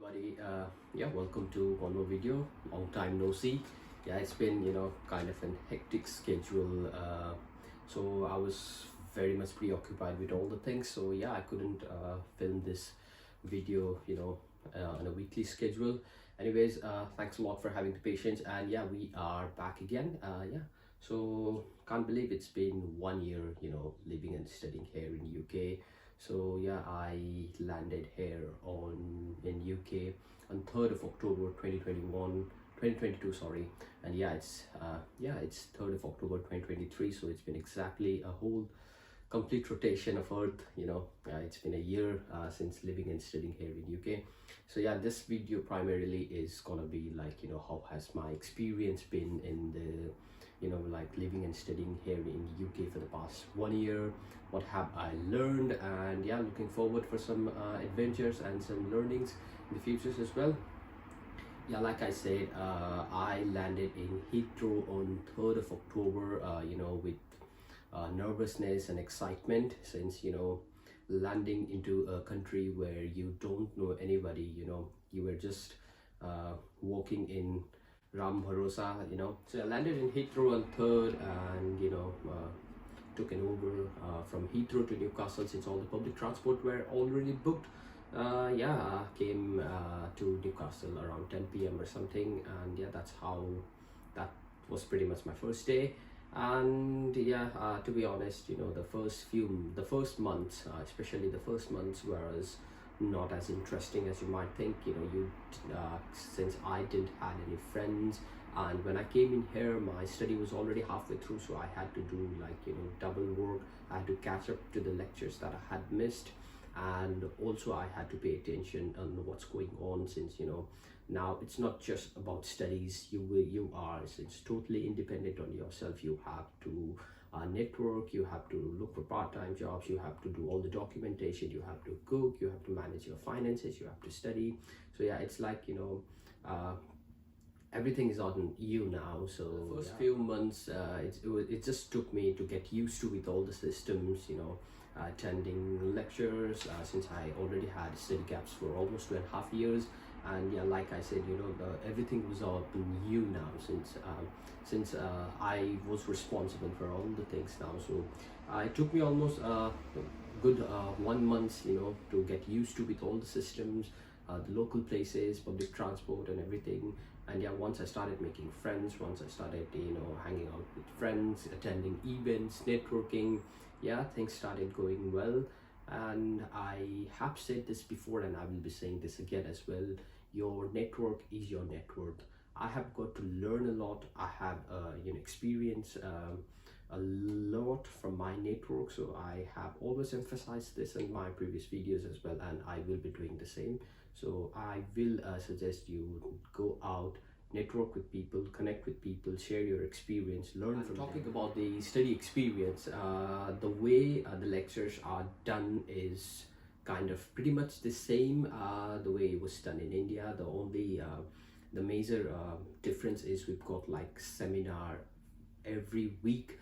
everybody. Yeah, welcome to one more video. Long time no see. Yeah, it's been kind of an hectic schedule. So I was very much preoccupied with all the things. So yeah, I couldn't film this video on a weekly schedule. Anyways, thanks a lot for having the patience. And yeah, we are back again. Yeah, so can't believe it's been 1 year living and studying here in UK. So yeah, I landed here in UK on 3rd of October 2022, sorry. And yeah, it's 3rd of October 2023, so it's been exactly a whole complete rotation of Earth. It's been a year since living and studying here in UK. So yeah, this video primarily is gonna be like how has my experience been in the like living and studying here in UK for the past 1 year. What have I learned? And yeah, looking forward for some adventures and some learnings in the futures as well. Yeah, like I said, I landed in Heathrow on 3rd of October, with nervousness and excitement, since landing into a country where you don't know anybody. You were just walking in Ram Bharosa. So I landed in Heathrow on 3rd, and took an Uber from Heathrow to Newcastle, since all the public transport were already booked. Came to Newcastle around 10 p.m. or something, and yeah, that was pretty much my first day. And yeah, to be honest, the first months, especially the first months, was not as interesting as you might think. Since I didn't had any friends, and when I came in here, my study was already halfway through, so I had to do double work. I had to catch up to the lectures that I had missed, and also I had to pay attention on what's going on, since now it's not just about studies. You are it's totally independent on yourself. You have to network, you have to look for part-time jobs, you have to do all the documentation, you have to cook, you have to manage your finances, you have to study. So yeah, it's like everything is on you now. So the first few months, it just took me to get used to with all the systems, attending lectures, since I already had study gaps for almost 2.5 years. And yeah, like I said, everything was all new now, since I was responsible for all the things now. So it took me almost good 1 month to get used to with all the systems, the local places, public transport and everything. And yeah, once I started making friends, once I started hanging out with friends, attending events, networking, yeah, things started going well. And I have said this before, and I will be saying this again as well: your network is your net worth. I have got to learn a lot. I have experience a lot from my network, so I have always emphasized this in my previous videos as well, and I will be doing the same. So I will suggest you go out, network with people, connect with people, share your experience, learn from them. Talking about the study experience, the way the lectures are done is kind of pretty much the same the way it was done in India. The only the major difference is we've got like seminar every week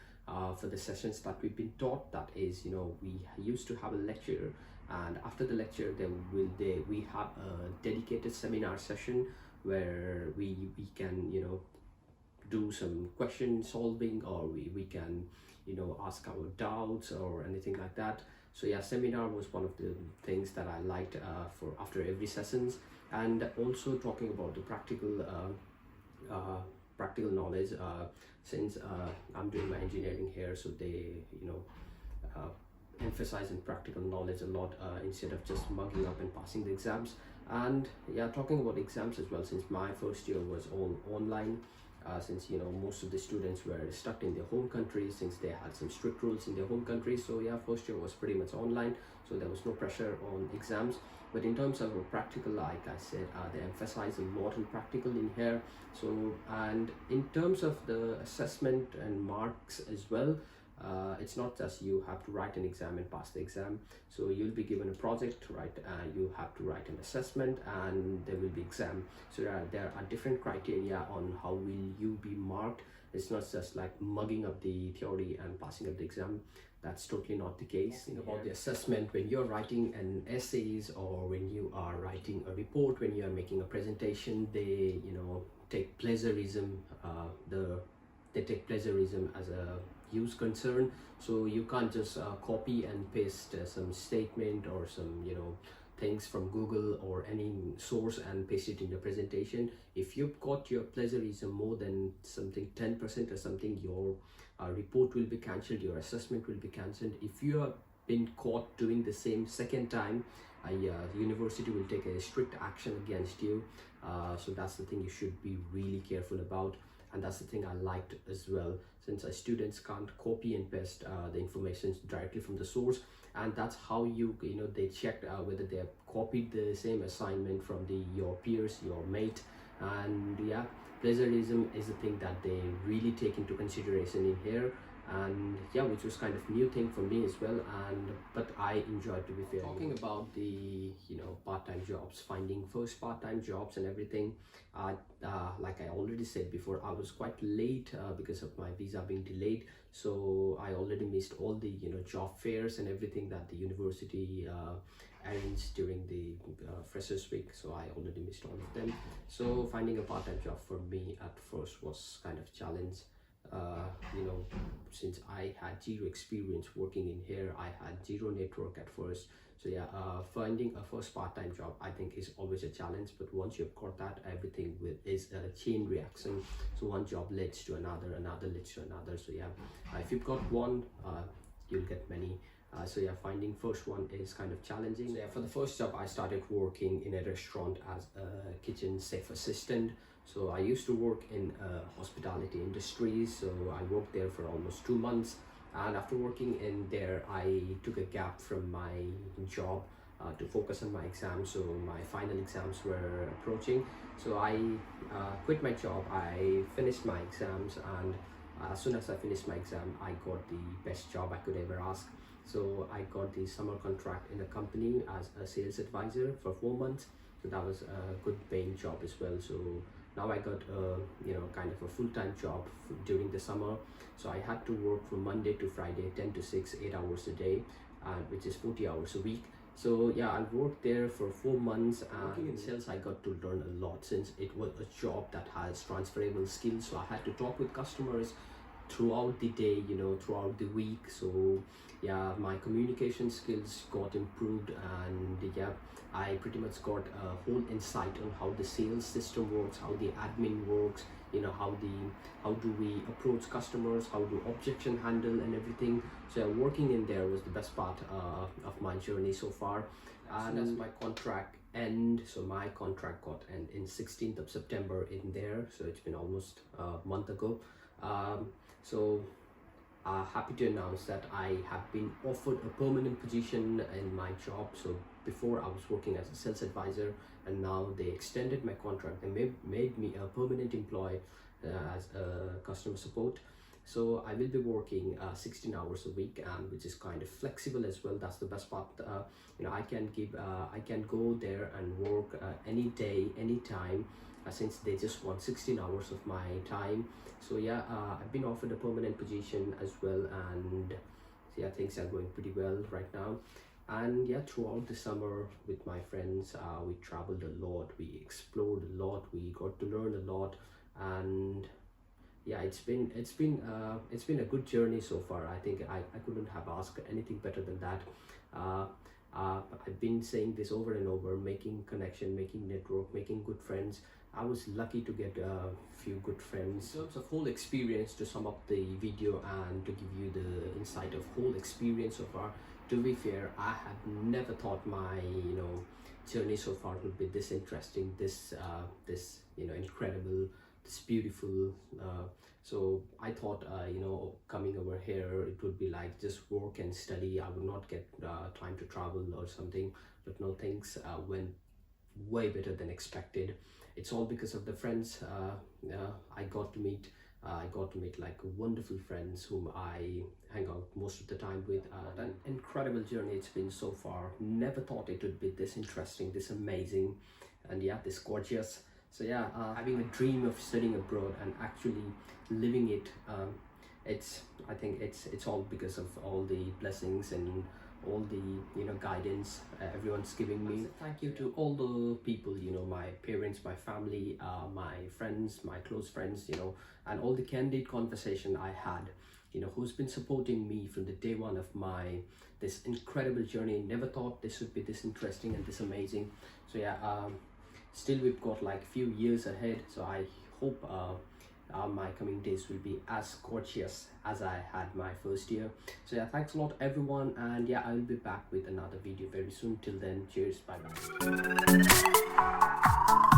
for the sessions that we've been taught. That is, we used to have a lecture, and after the lecture we have a dedicated seminar session where we can do some question solving, or we can ask our doubts or anything like that. So yeah, seminar was one of the things that I liked for after every sessions. And also talking about the practical knowledge, since I'm doing my engineering here, so they emphasize in practical knowledge a lot, instead of just mugging up and passing the exams. And yeah, talking about exams as well, since my first year was all online, since most of the students were stuck in their home countries, since they had some strict rules in their home countries. So yeah, first year was pretty much online, so there was no pressure on exams. But in terms of practical, like I said, they emphasize a lot in practical in here. So, and in terms of the assessment and marks as well, it's not just you have to write an exam and pass the exam. So you'll be given a project, right? You have to write an assessment, and there will be exam. So there are different criteria on how will you be marked. It's not just like mugging up the theory and passing up the exam. That's totally not the case. About the assessment, when you're writing an essays or when you are writing a report, when you are making a presentation, they take plagiarism. They take plagiarism as a huge concern. So you can't just copy and paste some statement or some things from Google or any source and paste it in your presentation. If you've got your plagiarism more than something 10% or something, your report will be cancelled, your assessment will be cancelled. If you have been caught doing the same second time, university will take a strict action against you. So that's the thing you should be really careful about, and that's the thing I liked as well, since students can't copy and paste the information directly from the source, and that's how they checked whether they have copied the same assignment from your peers, your mate. And yeah, plagiarism is a thing that they really take into consideration in here, and yeah, which was kind of new thing for me as well. But I enjoyed, to be fair. Talking about the part-time jobs, finding first part-time jobs and everything, like I already said before, I was quite late because of my visa being delayed. So I already missed all the job fairs and everything that the university arranged during the freshers week. So I already missed all of them. So finding a part-time job for me at first was kind of challenge. Since I had zero experience working in here, I had zero network at first. So yeah, finding a first part-time job, I think, is always a challenge. But once you've got that, everything is a chain reaction. So one job leads to another, another leads to another. So yeah, if you've got one, you'll get many. So yeah, finding first one is kind of challenging. So yeah, for the first job, I started working in a restaurant as a kitchen chef assistant. So I used to work in hospitality industry. So I worked there for almost 2 months. And after working in there, I took a gap from my job to focus on my exams. So my final exams were approaching. So I quit my job. I finished my exams, and as soon as I finished my exam, I got the best job I could ever ask. So I got the summer contract in a company as a sales advisor for 4 months. So that was a good paying job as well. So now I got kind of a full-time job during the summer. So I had to work from Monday to Friday, 10 to 6, 8 hours a day, which is 40 hours a week. So yeah, I worked there for 4 months, and working in sales, I got to learn a lot, since it was a job that has transferable skills. So I had to talk with customers throughout the day, throughout the week. So yeah, my communication skills got improved, and yeah, I pretty much got a whole insight on how the sales system works, how the admin works, how do we approach customers, how do objection handle and everything. So yeah, working in there was the best part of my journey so far. And as my contract end, so my contract got end in 16th of September in there. So it's been almost a month ago. So happy to announce that I have been offered a permanent position in my job. So before I was working as a sales advisor, and now they extended my contract and made me a permanent employee as a customer support. So I will be working 16 hours a week, and which is kind of flexible as well. That's the best part. I can go there and work any day, anytime, since they just want 16 hours of my time. So yeah, I've been offered a permanent position as well, and yeah, things are going pretty well right now. And yeah, throughout the summer with my friends, we traveled a lot, we explored a lot, we got to learn a lot, and yeah, it's been a good journey so far. I think I couldn't have asked anything better than that. I've been saying this over and over: making connection, making network, making good friends. I was lucky to get a few good friends. In terms of whole experience, to sum up the video and to give you the insight of whole experience so far, to be fair, I had never thought my journey so far would be this interesting, this incredible, this beautiful. So I thought coming over here, it would be like just work and study. I would not get time to travel or something, but no, things went way better than expected. It's all because of the friends I got to meet. I got to meet like wonderful friends whom I hang out most of the time with. An incredible journey it's been so far. Never thought it would be this interesting, this amazing, and yeah, this gorgeous. So yeah, having a dream of studying abroad and actually living it I think it's all because of all the blessings and all the, you know, guidance everyone's giving me. Thank you to all the people, you know, my parents, my family, my friends, my close friends, you know, and all the candid conversation I had, you know, who's been supporting me from the day one of my this incredible journey. Never thought this would be this interesting and this amazing. So yeah, still we've got like few years ahead, so I hope my coming days will be as gorgeous as I had my first year. So yeah, thanks a lot everyone, and yeah, I will be back with another video very soon. Till then, cheers, bye bye.